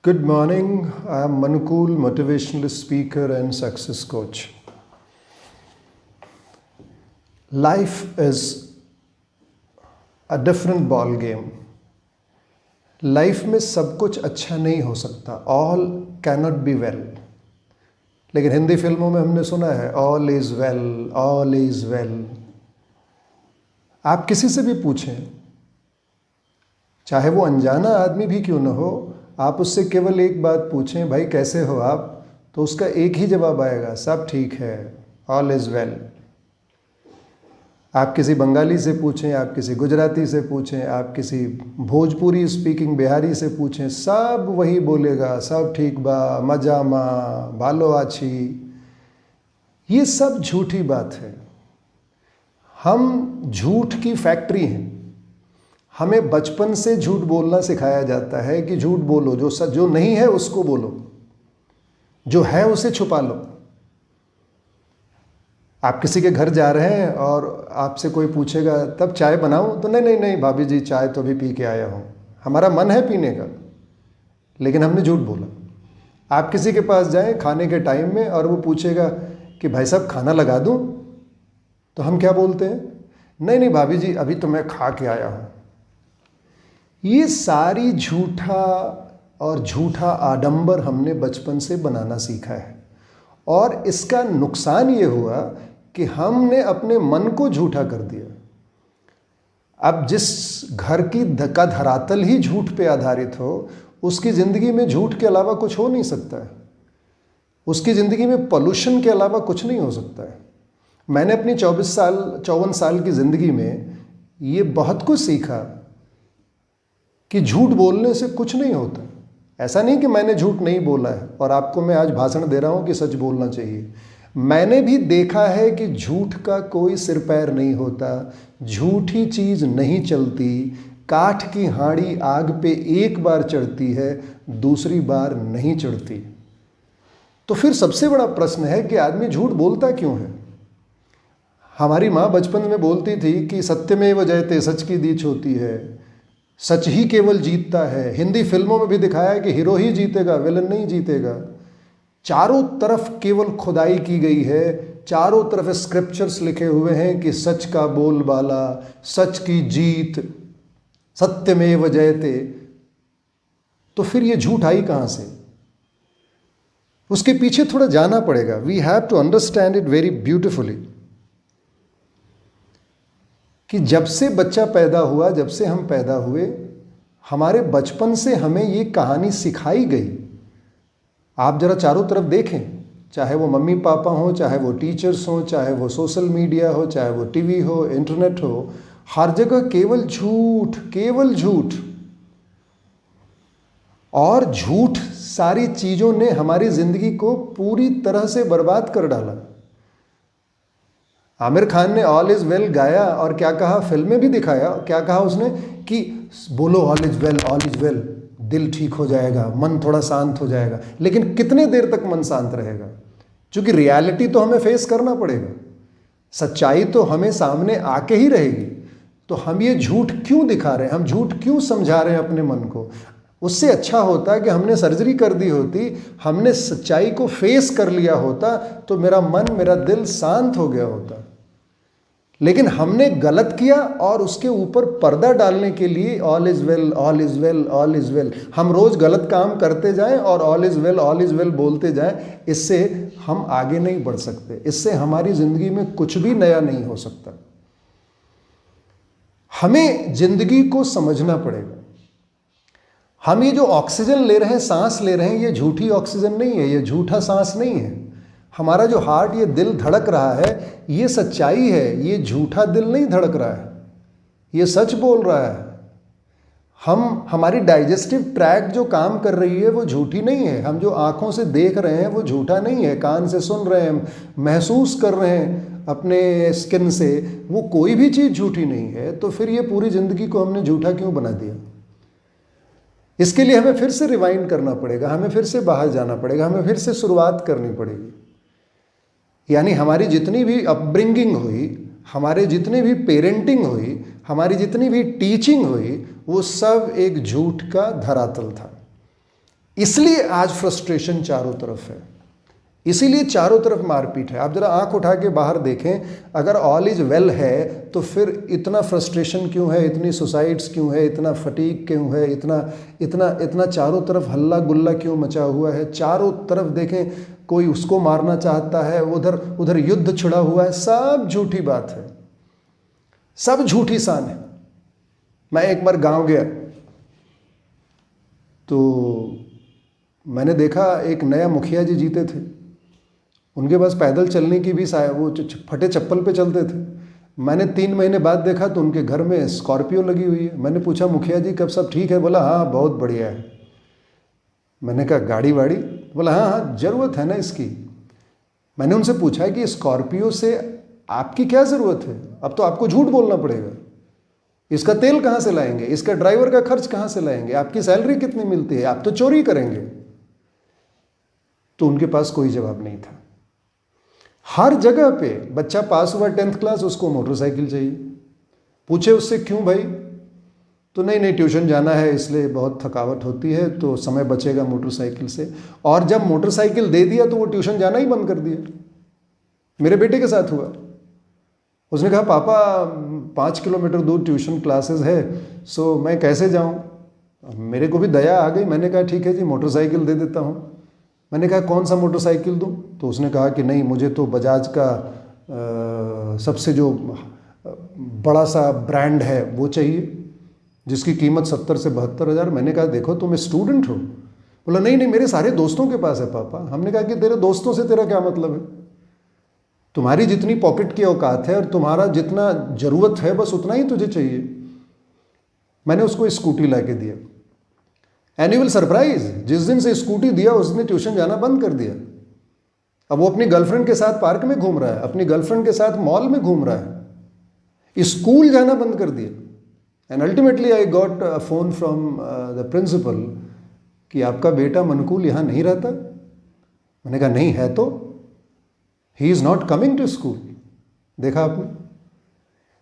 Good morning. I am Manukul, motivational speaker and success coach. Life is a different ball game. Life में सब कुछ अच्छा नहीं हो सकता. All cannot be well. लेकिन हिंदी फिल्मों में हमने सुना है all is well, all is well. आप किसी से भी पूछें, चाहे वो अनजाना आदमी भी क्यों ना हो, आप उससे केवल एक बात पूछें, भाई कैसे हो आप, तो उसका एक ही जवाब आएगा, सब ठीक है, ऑल इज़ वेल. आप किसी बंगाली से पूछें, आप किसी गुजराती से पूछें, आप किसी भोजपुरी स्पीकिंग बिहारी से पूछें, सब वही बोलेगा, सब ठीक बा, मजा मा, भालो आछी. ये सब झूठी बात है. हम झूठ की फैक्ट्री हैं. हमें बचपन से झूठ बोलना सिखाया जाता है कि झूठ बोलो, जो नहीं है उसको बोलो, जो है उसे छुपा लो. आप किसी के घर जा रहे हैं और आपसे कोई पूछेगा तब चाय बनाऊं, तो नहीं भाभी जी चाय तो अभी पी के आया हूं. हमारा मन है पीने का, लेकिन हमने झूठ बोला. आप किसी के पास जाएं खाने के टाइम में और वो पूछेगा कि भाई साहब खाना लगा दूं, तो हम क्या बोलते हैं, नहीं भाभी जी अभी तो मैं खा के आया हूं. ये सारी झूठा आडंबर हमने बचपन से बनाना सीखा है, और इसका नुकसान ये हुआ कि हमने अपने मन को झूठा कर दिया. अब जिस घर का धरातल ही झूठ पे आधारित हो, उसकी ज़िंदगी में झूठ के अलावा कुछ हो नहीं सकता है. उसकी ज़िंदगी में पॉल्यूशन के अलावा कुछ नहीं हो सकता है. मैंने अपनी 54 साल की ज़िंदगी में ये बहुत कुछ सीखा कि झूठ बोलने से कुछ नहीं होता. ऐसा नहीं कि मैंने झूठ नहीं बोला है और आपको मैं आज भाषण दे रहा हूं कि सच बोलना चाहिए. मैंने भी देखा है कि झूठ का कोई सिर पैर नहीं होता. झूठी चीज़ नहीं चलती. काठ की हांडी आग पे एक बार चढ़ती है, दूसरी बार नहीं चढ़ती. तो फिर सबसे बड़ा प्रश्न है कि आदमी झूठ बोलता क्यों है. हमारी माँ बचपन में बोलती थी कि सत्यमेव जयते, सच की दीच होती है, सच ही केवल जीतता है. हिंदी फिल्मों में भी दिखाया है कि हीरो ही जीतेगा, विलन नहीं जीतेगा. चारों तरफ केवल खुदाई की गई है. चारों तरफ स्क्रिप्चर्स लिखे हुए हैं कि सच का बोलबाला, सच की जीत, सत्यमेव जयते. तो फिर ये झूठ आई कहाँ से? उसके पीछे थोड़ा जाना पड़ेगा. We have to understand it very beautifully कि जब से बच्चा पैदा हुआ, जब से हम पैदा हुए, हमारे बचपन से हमें ये कहानी सिखाई गई. आप जरा चारों तरफ देखें, चाहे वो मम्मी पापा हो, चाहे वो टीचर्स हो, चाहे वो सोशल मीडिया हो, चाहे वो टीवी हो, इंटरनेट हो, हर जगह केवल झूठ, केवल झूठ. और झूठ सारी चीज़ों ने हमारी ज़िंदगी को पूरी तरह से बर्बाद कर डाला. आमिर खान ने ऑल इज़ वेल गाया और क्या कहा, फिल्म में भी दिखाया, क्या कहा उसने कि बोलो all is well, all is well, दिल ठीक हो जाएगा, मन थोड़ा शांत हो जाएगा. लेकिन कितने देर तक मन शांत रहेगा? क्योंकि रियलिटी तो हमें फेस करना पड़ेगा. सच्चाई तो हमें सामने आके ही रहेगी. तो हम ये झूठ क्यों दिखा रहे हैं, हम झूठ क्यों समझा रहे हैं अपने मन को? उससे अच्छा होता कि हमने सर्जरी कर दी होती, हमने सच्चाई को फेस कर लिया होता, तो मेरा मन, मेरा दिल शांत हो गया होता. लेकिन हमने गलत किया और उसके ऊपर पर्दा डालने के लिए all is well, all is well, all is well, हम रोज़ गलत काम करते जाएं और all is well, all is well बोलते जाएं. इससे हम आगे नहीं बढ़ सकते. इससे हमारी ज़िंदगी में कुछ भी नया नहीं हो सकता. हमें ज़िंदगी को समझना पड़ेगा. हम ये जो ऑक्सीजन ले रहे हैं, सांस ले रहे हैं, ये झूठी ऑक्सीजन नहीं है, ये झूठा सांस नहीं है. हमारा जो हार्ट, ये दिल धड़क रहा है, ये सच्चाई है. ये झूठा दिल नहीं धड़क रहा है, ये सच बोल रहा है. हमारी डाइजेस्टिव ट्रैक्ट जो काम कर रही है वो झूठी नहीं है. हम जो आँखों से देख रहे हैं वो झूठा नहीं है. कान से सुन रहे हैं, महसूस कर रहे हैं अपने स्किन से, वो कोई भी चीज़ झूठी नहीं है. तो फिर ये पूरी ज़िंदगी को हमने झूठा क्यों बना दिया? इसके लिए हमें फिर से रिवाइंड करना पड़ेगा, हमें फिर से बाहर जाना पड़ेगा, हमें फिर से शुरुआत करनी पड़ेगी. यानी हमारी जितनी भी अपब्रिंगिंग हुई, हमारे जितनी भी पेरेंटिंग हुई, हमारी जितनी भी टीचिंग हुई, वो सब एक झूठ का धरातल था. इसलिए आज फ्रस्ट्रेशन चारों तरफ है, इसीलिए चारों तरफ मारपीट है। आप जरा आंख उठा के बाहर देखें, अगर ऑल इज वेल है तो फिर इतना फ्रस्ट्रेशन क्यों है, इतनी सुसाइड्स क्यों है, इतना फटीग क्यों है, इतना इतना इतना चारों तरफ हल्ला गुल्ला क्यों मचा हुआ है। चारों तरफ देखें, कोई उसको मारना चाहता है, उधर उधर युद्ध छिड़ा हुआ है। सब झूठी बात है, सब झूठी शान है। मैं एक बार गांव गया तो मैंने देखा एक नया मुखिया जी जीते थे, उनके पास पैदल चलने की भी वो फटे चप्पल पे चलते थे। मैंने 3 महीने बाद देखा तो उनके घर में स्कॉर्पियो लगी हुई है। मैंने पूछा मुखिया जी कब सब ठीक है? बोला हाँ बहुत बढ़िया है। मैंने कहा गाड़ी वाड़ी? बोला हाँ हाँ ज़रूरत है ना इसकी। मैंने उनसे पूछा कि स्कॉर्पियो से आपकी क्या ज़रूरत है? अब तो आपको झूठ बोलना पड़ेगा। इसका तेल कहाँ से लाएंगे, इसका ड्राइवर का खर्च कहाँ से लाएंगे, आपकी सैलरी कितनी मिलती है, आप तो चोरी करेंगे। तो उनके पास कोई जवाब नहीं था। हर जगह पे बच्चा पास हुआ 10th क्लास, उसको मोटरसाइकिल चाहिए। पूछे उससे क्यों भाई? तो नहीं नहीं ट्यूशन जाना है इसलिए बहुत थकावट होती है तो समय बचेगा मोटरसाइकिल से। और जब मोटरसाइकिल दे दिया तो वो ट्यूशन जाना ही बंद कर दिया। मेरे बेटे के साथ हुआ। उसने कहा पापा 5 किलोमीटर दूर ट्यूशन क्लासेस है, सो मैं कैसे जाऊं? मेरे को भी दया आ गई। मैंने कहा ठीक है जी मोटरसाइकिल दे देता हूं। मैंने कहा कौन सा मोटरसाइकिल दूं? तो उसने कहा कि नहीं मुझे तो बजाज का सबसे जो बड़ा सा ब्रांड है वो चाहिए जिसकी कीमत 70 से 72 हज़ार। मैंने कहा देखो तुम स्टूडेंट हो। बोला नहीं नहीं मेरे सारे दोस्तों के पास है पापा। हमने कहा कि तेरे दोस्तों से तेरा क्या मतलब है? तुम्हारी जितनी पॉकेट की औकात है और तुम्हारा जितना ज़रूरत है बस उतना ही तुझे चाहिए। मैंने उसको स्कूटी ला के दिया। एनुअल सरप्राइज, जिस दिन से स्कूटी दिया उस दिन ट्यूशन जाना बंद कर दिया। अब वो अपनी गर्लफ्रेंड के साथ पार्क में घूम रहा है, अपनी गर्लफ्रेंड के साथ मॉल में घूम रहा है, स्कूल जाना बंद कर दिया। And ultimately I got a phone from the principal कि आपका बेटा मनुकूल यहाँ नहीं रहता। मैंने कहा नहीं है तो he is not coming to school. देखा आपने,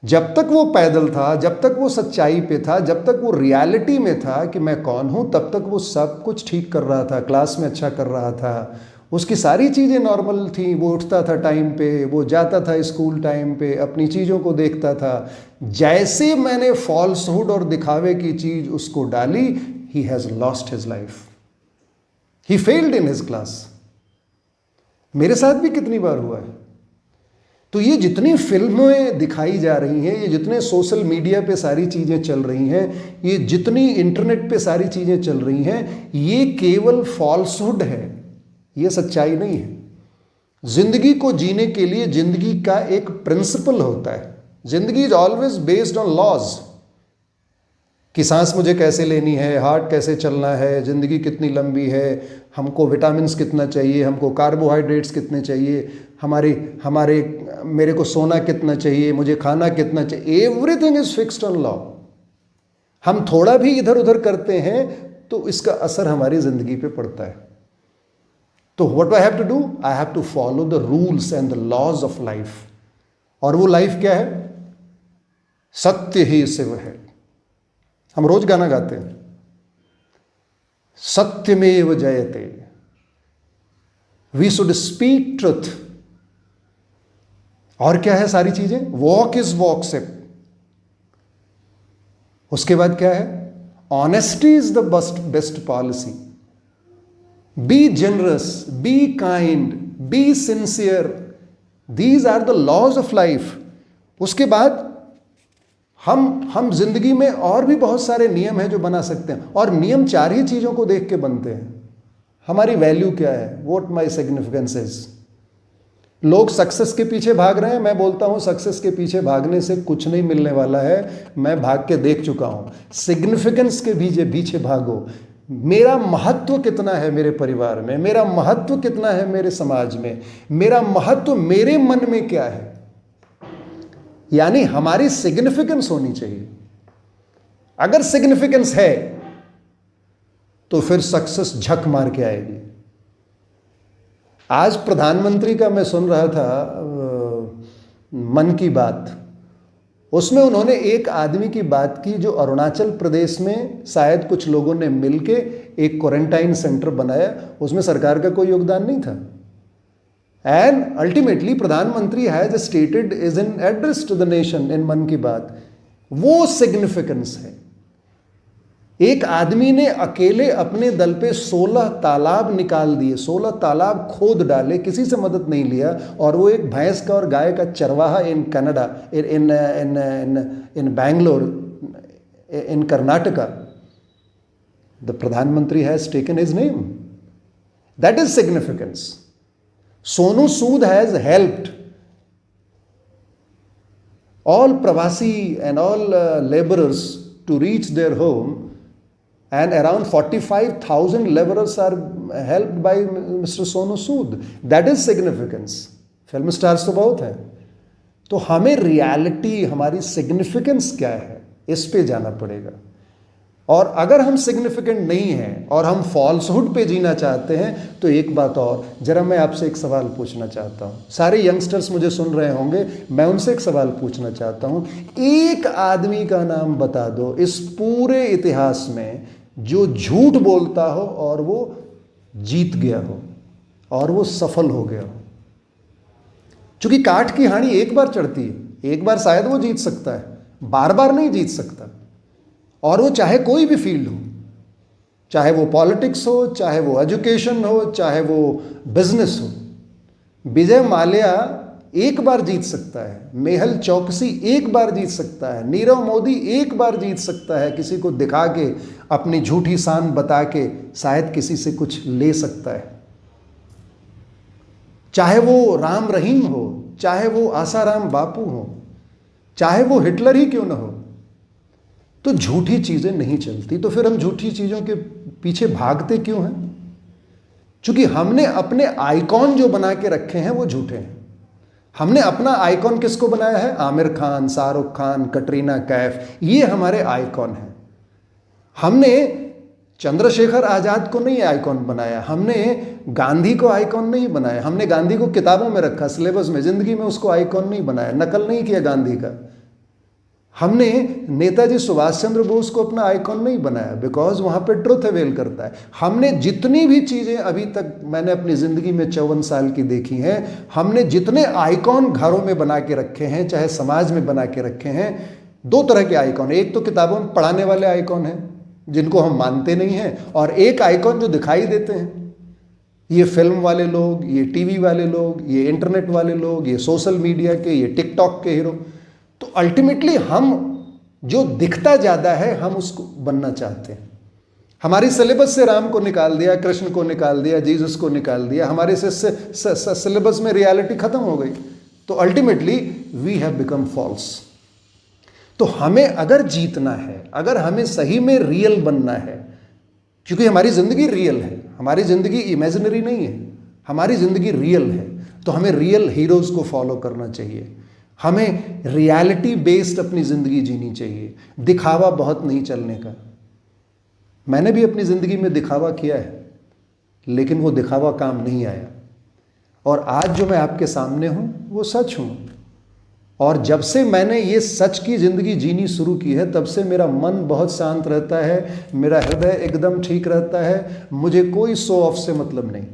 जब तक वो पैदल था, जब तक वो सच्चाई पे था, जब तक वो रियलिटी में था कि मैं कौन हूं, तब तक वो सब कुछ ठीक कर रहा था, क्लास में अच्छा कर रहा था, उसकी सारी चीज़ें नॉर्मल थी। वो उठता था टाइम पे, वो जाता था स्कूल टाइम पे, अपनी चीज़ों को देखता था। जैसे मैंने फॉल्सहुड और दिखावे की चीज़ उसको डाली, he has lost his life, he failed in his class. मेरे साथ भी कितनी बार हुआ है। तो ये जितनी फिल्में दिखाई जा रही हैं, ये जितने सोशल मीडिया पे सारी चीज़ें चल रही हैं, ये जितनी इंटरनेट पे सारी चीज़ें चल रही हैं, ये केवल फॉल्सहुड है, ये सच्चाई नहीं है। जिंदगी को जीने के लिए जिंदगी का एक प्रिंसिपल होता है। जिंदगी is always based on laws कि सांस मुझे कैसे लेनी है, हार्ट कैसे चलना है, ज़िंदगी कितनी लंबी है, हमको विटामिन्स कितना चाहिए, हमको कार्बोहाइड्रेट्स कितने चाहिए, हमारे मेरे को सोना कितना चाहिए, मुझे खाना कितना चाहिए। Everything is fixed on law. हम थोड़ा भी इधर उधर करते हैं तो इसका असर हमारी ज़िंदगी पे पड़ता है। तो what I have to do? I have to follow the rules and the laws of life. और वो लाइफ क्या है? सत्य ही शिव है। हम रोज गाना गाते हैं, सत्यमेव जयते। We should speak truth. और क्या है सारी चीजें? वॉक इज वॉक से। उसके बाद क्या है? Honesty is the best policy. Be generous, be kind, be sincere. These are the laws of life. उसके बाद हम जिंदगी में और भी बहुत सारे नियम हैं जो बना सकते हैं। और नियम 4 ही चीजों को देख के बनते हैं। हमारी वैल्यू क्या है? What my significance is. लोग सक्सेस के पीछे भाग रहे हैं, मैं बोलता हूं सक्सेस के पीछे भागने से कुछ नहीं मिलने वाला है। मैं भाग के देख चुका हूं। सिग्निफिकेंस के पीछे भागो। मेरा महत्व कितना है मेरे परिवार में, मेरा महत्व कितना है मेरे समाज में, मेरा महत्व मेरे मन में क्या है। यानी हमारी सिग्निफिकेंस होनी चाहिए। अगर सिग्निफिकेंस है तो फिर सक्सेस झक मार के आएगी। आज प्रधानमंत्री का मैं सुन रहा था मन की बात, उसमें उन्होंने एक आदमी की बात की जो अरुणाचल प्रदेश में शायद कुछ लोगों ने मिलके एक क्वारंटाइन सेंटर बनाया, उसमें सरकार का कोई योगदान नहीं था। एंड अल्टीमेटली प्रधानमंत्री has stated is an address to the nation in Mann Ki बात। वो सिग्निफिकेंस है। एक आदमी ने अकेले अपने दल पे 16 तालाब निकाल दिए, 16 तालाब खोद डाले, किसी से मदद नहीं लिया, और वो एक भैंस का और गाय का चरवाहा in Canada, in Bangalore, in Karnataka, the प्रधानमंत्री has taken his name. That is significance. Sonu Sood has helped all Pravasi and all laborers to reach their home, and around 45,000 laborers are helped by Mr. Sonu Sood. That is significance. Film stars तो बहुत हैं, तो हमें reality, हमारी significance क्या है, इस पे जाना पड़ेगा। और अगर हम सिग्निफिकेंट नहीं हैं और हम फॉल्सहुड पे जीना चाहते हैं, तो एक बात और, जरा मैं आपसे एक सवाल पूछना चाहता हूँ। सारे यंगस्टर्स मुझे सुन रहे होंगे, मैं उनसे एक सवाल पूछना चाहता हूँ। एक आदमी का नाम बता दो इस पूरे इतिहास में जो झूठ बोलता हो और वो जीत गया हो और वो सफल हो गया हो। क्योंकि काठ की हांडी एक बार चढ़ती है, एक बार शायद वो जीत सकता है, बार बार नहीं जीत सकता। और वो चाहे कोई भी फील्ड हो, चाहे वो पॉलिटिक्स हो, चाहे वो एजुकेशन हो, चाहे वो बिजनेस हो। विजय माल्या एक बार जीत सकता है, मेहल चौकसी एक बार जीत सकता है, नीरव मोदी एक बार जीत सकता है, किसी को दिखा के, अपनी झूठी शान बता के शायद किसी से कुछ ले सकता है। चाहे वो राम रहीम हो, चाहे वो आसाराम बापू हो, चाहे वो हिटलर ही क्यों ना हो। तो झूठी चीजें नहीं चलती। तो फिर हम झूठी चीजों के पीछे भागते क्यों हैं? क्योंकि हमने अपने आइकॉन जो बना के रखे हैं वो झूठे हैं। हमने अपना आइकॉन किसको बनाया है? आमिर खान, शाहरुख खान, कटरीना कैफ, ये हमारे आइकॉन हैं। हमने चंद्रशेखर आजाद को नहीं आइकॉन बनाया, हमने गांधी को आइकॉन नहीं बनाया। हमने गांधी को किताबों में रखा, सिलेबस में, जिंदगी में उसको आइकॉन नहीं बनाया, नकल नहीं किया गांधी का। हमने नेताजी सुभाष चंद्र बोस को अपना आइकॉन नहीं बनाया, बिकॉज वहाँ पे ट्रुथ अवेल करता है। हमने जितनी भी चीज़ें अभी तक मैंने अपनी ज़िंदगी में 54 साल की देखी हैं, हमने जितने आइकॉन घरों में बना के रखे हैं, चाहे समाज में बना के रखे हैं, दो तरह के आइकॉन। एक तो किताबों में पढ़ाने वाले आइकॉन हैं जिनको हम मानते नहीं हैं, और एक आइकॉन जो दिखाई देते हैं। ये फिल्म वाले लोग, ये टीवी वाले लोग, ये इंटरनेट वाले लोग, ये सोशल मीडिया के, ये टिकटॉक के हीरो। तो अल्टीमेटली हम जो दिखता ज़्यादा है हम उसको बनना चाहते हैं। हमारी सिलेबस से राम को निकाल दिया, कृष्ण को निकाल दिया, जीसस को निकाल दिया, हमारे से सिलेबस में रियलिटी खत्म हो गई। तो ultimately we have become false. तो हमें अगर जीतना है, अगर हमें सही में रियल बनना है, क्योंकि हमारी ज़िंदगी रियल है, हमारी ज़िंदगी इमेजिनरी नहीं है, हमारी ज़िंदगी रियल है, तो हमें रियल हीरोज़ को फॉलो करना चाहिए। हमें रियलिटी बेस्ड अपनी ज़िंदगी जीनी चाहिए, दिखावा बहुत नहीं चलने का। मैंने भी अपनी ज़िंदगी में दिखावा किया है, लेकिन वो दिखावा काम नहीं आया। और आज जो मैं आपके सामने हूँ वो सच हूँ। और जब से मैंने ये सच की ज़िंदगी जीनी शुरू की है, तब से मेरा मन बहुत शांत रहता है, मेरा हृदय एकदम ठीक रहता है। मुझे कोई शो ऑफ से मतलब नहीं।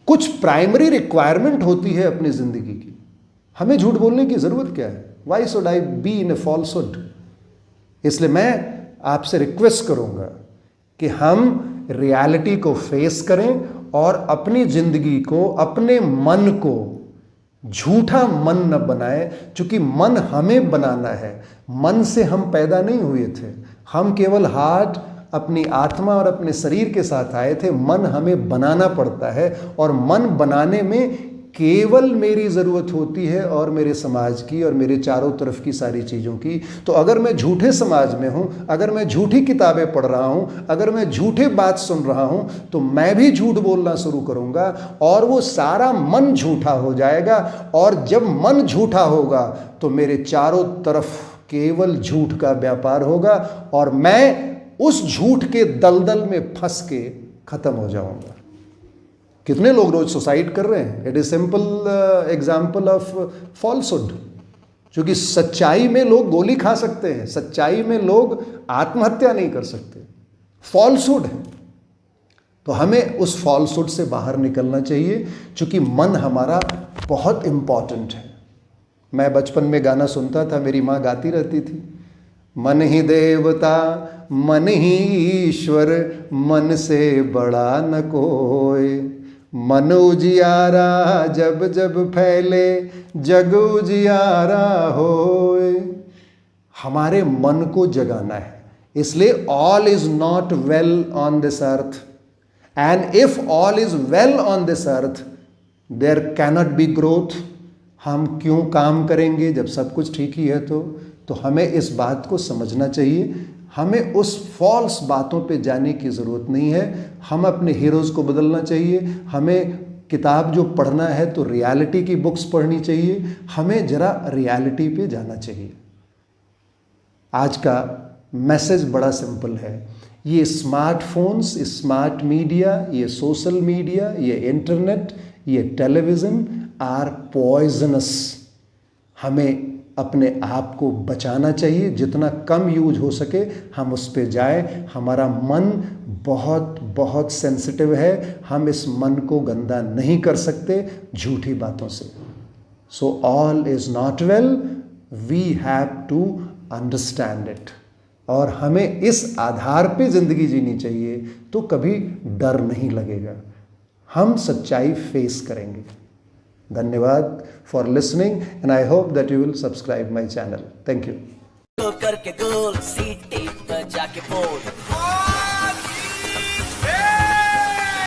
कुछ प्राइमरी रिक्वायरमेंट होती है अपनी ज़िंदगी की, हमें झूठ बोलने की ज़रूरत क्या है? Why should I be in A falsehood? इसलिए मैं आपसे रिक्वेस्ट करूँगा कि हम रियलिटी को फेस करें और अपनी ज़िंदगी को, अपने मन को झूठा मन न बनाए, क्योंकि मन हमें बनाना है। मन से हम पैदा नहीं हुए थे, हम केवल हार्ट, अपनी आत्मा और अपने शरीर के साथ आए थे। मन हमें बनाना पड़ता है, और मन बनाने में केवल मेरी ज़रूरत होती है और मेरे समाज की और मेरे चारों तरफ की सारी चीज़ों की। तो अगर मैं झूठे समाज में हूँ, अगर मैं झूठी किताबें पढ़ रहा हूँ, अगर मैं झूठे बात सुन रहा हूँ, तो मैं भी झूठ बोलना शुरू करूँगा और वो सारा मन झूठा हो जाएगा। और जब मन झूठा होगा तो मेरे चारों तरफ केवल झूठ का व्यापार होगा और मैं उस झूठ के दलदल में फंस के ख़त्म हो जाऊँगा। कितने लोग रोज सुसाइड कर रहे हैं? It is simple example of falsehood. क्योंकि सच्चाई में लोग गोली खा सकते हैं, सच्चाई में लोग आत्महत्या नहीं कर सकते, फॉल्सहुड है। तो हमें उस फॉल्सहुड से बाहर निकलना चाहिए, क्योंकि मन हमारा बहुत इम्पॉर्टेंट है। मैं बचपन में गाना सुनता था, मेरी माँ गाती रहती थी, मन ही देवता मन ही ईश्वर, मन से बड़ा न कोई, मन उजियारा जब जब फैले, जग उजियारा होए। हमारे मन को जगाना है, इसलिए all is not well on this earth, and if all is well on this earth there cannot be growth. हम क्यों काम करेंगे जब सब कुछ ठीक ही है? तो हमें इस बात को समझना चाहिए। हमें उस फॉल्स बातों पे जाने की ज़रूरत नहीं है। हम अपने हीरोज़ को बदलना चाहिए। हमें किताब जो पढ़ना है तो रियलिटी की बुक्स पढ़नी चाहिए। हमें ज़रा रियलिटी पे जाना चाहिए। आज का मैसेज बड़ा सिंपल है। ये स्मार्टफोन्स, स्मार्ट मीडिया, ये सोशल मीडिया, ये इंटरनेट, ये टेलीविज़न आर पॉइजनस। हमें अपने आप को बचाना चाहिए, जितना कम यूज हो सके हम उस पे जाए। हमारा मन बहुत बहुत सेंसिटिव है, हम इस मन को गंदा नहीं कर सकते झूठी बातों से। So all is not well, we have to understand it, और हमें इस आधार पे ज़िंदगी जीनी चाहिए, तो कभी डर नहीं लगेगा, हम सच्चाई फेस करेंगे। धन्यवाद for listening, and I hope that you will subscribe my channel. Thank you. करके गोल सीटी बजा के बोल